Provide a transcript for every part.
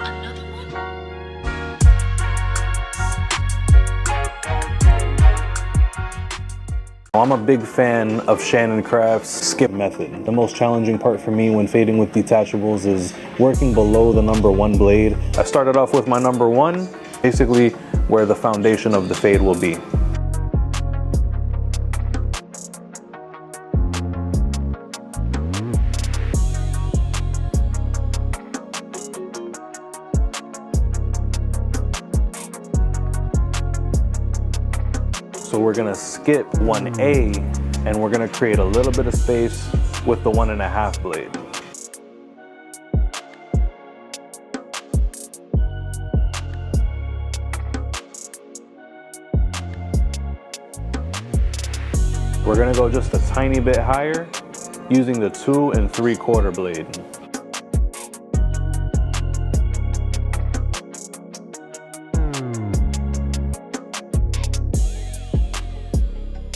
Another one? I'm a big fan of Shannon Craft's skip method. The most challenging part for me when fading with detachables is working below the number 1 blade. I started off with my number 1, basically where the foundation of the fade will be. So we're gonna skip 1A and we're gonna create a little bit of space with the 1.5 blade. We're gonna go just a tiny bit higher using the 2 3/4 blade.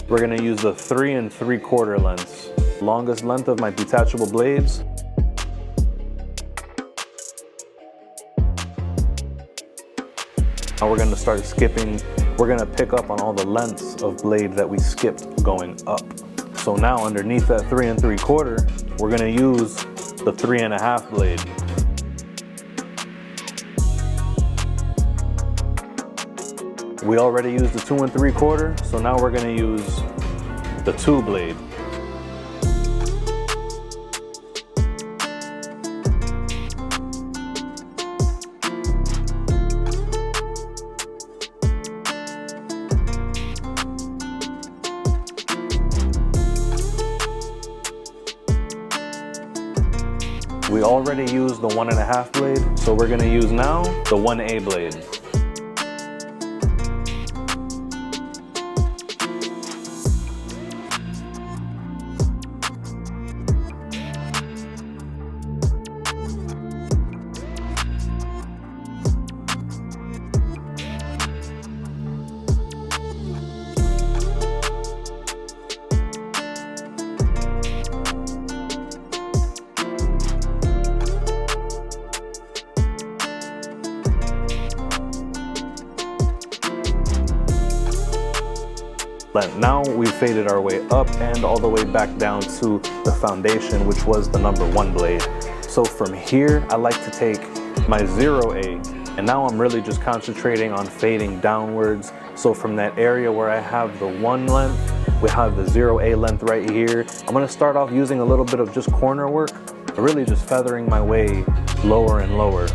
We're gonna use the 3 3/4 lengths, longest length of my detachable blades. Now we're gonna start skipping. We're gonna pick up on all the lengths of blade that we skipped going up. So now underneath that 3 3/4, we're gonna use the 3.5 blade. We already used the 2 3/4, so now we're gonna use the 2 blade. We already used the 1.5 blade, so we're gonna use now the 1A blade. Now we've faded our way up and all the way back down to the foundation, which was the number 1 blade. So from here, I like to take my 0A, and now I'm really just concentrating on fading downwards. So from that area where I have the 1 length, we have the 0A length right here. I'm gonna start off using a little bit of just corner work, really just feathering my way lower and lower.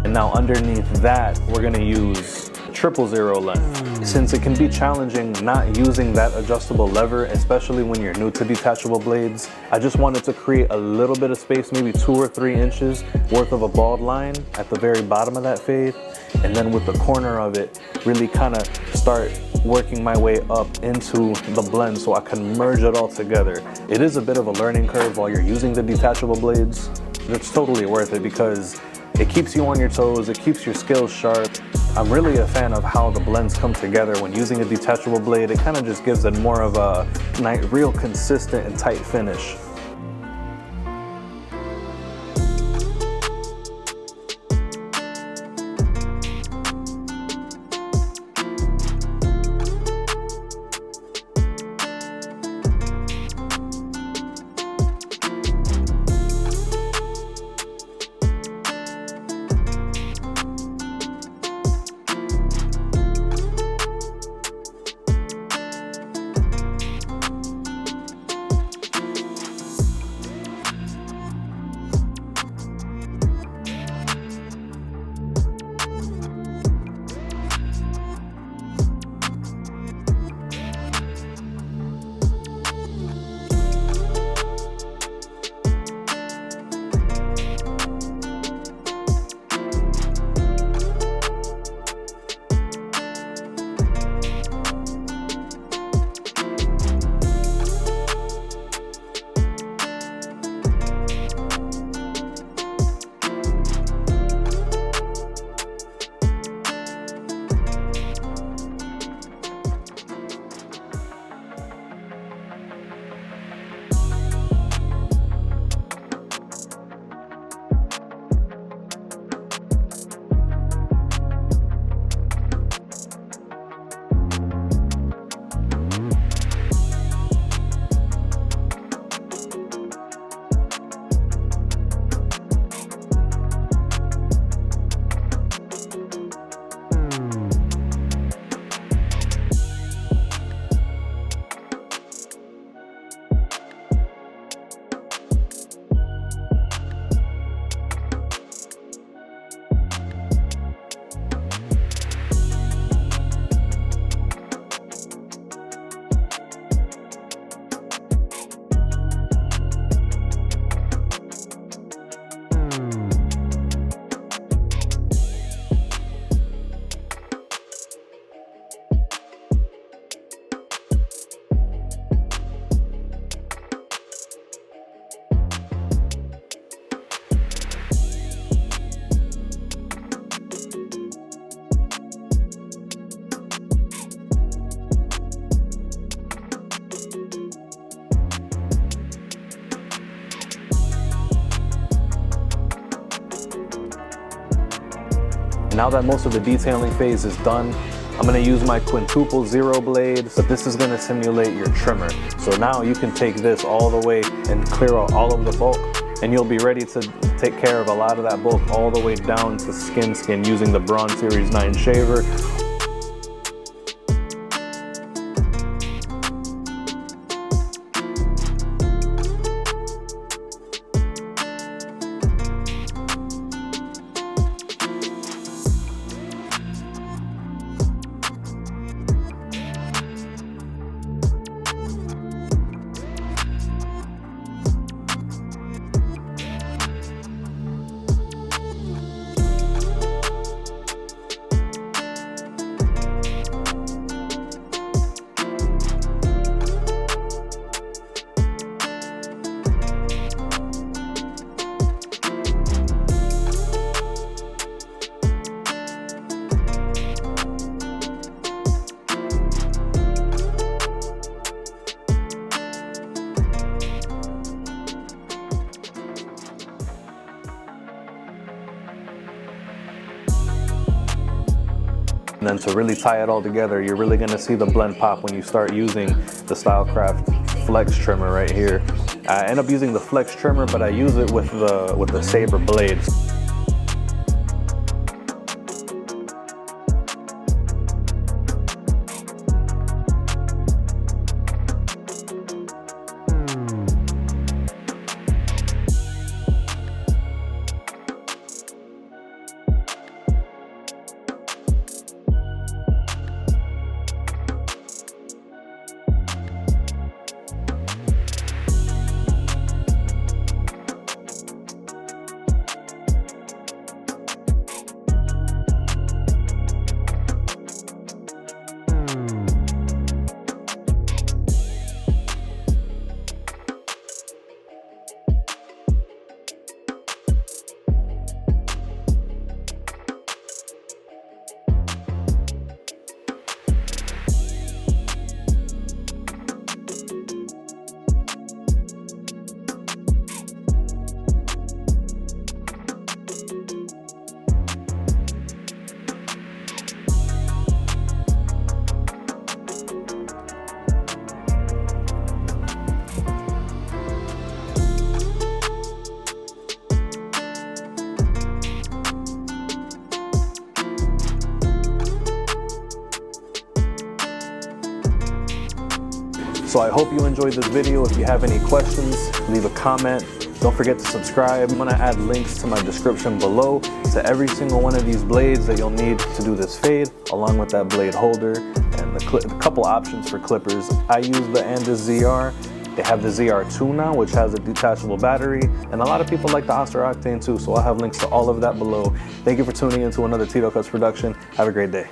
And now underneath that, we're gonna use 000 length. Since it can be challenging not using that adjustable lever, especially when you're new to detachable blades, I just wanted to create a little bit of space, maybe 2 or 3 inches worth of a bald line at the very bottom of that fade. And then with the corner of it, really kind of start working my way up into the blend so I can merge it all together. It is a bit of a learning curve while you're using the detachable blades. It's totally worth it because it keeps you on your toes, it keeps your skills sharp. I'm really a fan of how the blends come together when using a detachable blade. It kind of just gives it more of a real consistent and tight finish. Now that most of the detailing phase is done, I'm gonna use my quintuple zero blade, but this is gonna simulate your trimmer. So now you can take this all the way and clear out all of the bulk, and you'll be ready to take care of a lot of that bulk all the way down to skin using the Braun Series 9 shaver. And then to really tie it all together, you're really gonna see the blend pop when you start using the Stylecraft Flex trimmer right here. I end up using the Flex trimmer, but I use it with the Saber blades. So I hope you enjoyed this video. If you have any questions, leave a comment. Don't forget to subscribe. I'm gonna add links to my description below to every single one of these blades that you'll need to do this fade, along with that blade holder and the couple options for clippers. I use the Andis ZR. They have the ZR2 now, which has a detachable battery, and a lot of people like the Oster Octane too, so I'll have links to all of that below. Thank you for tuning into another Tito Cuts production. Have a great day.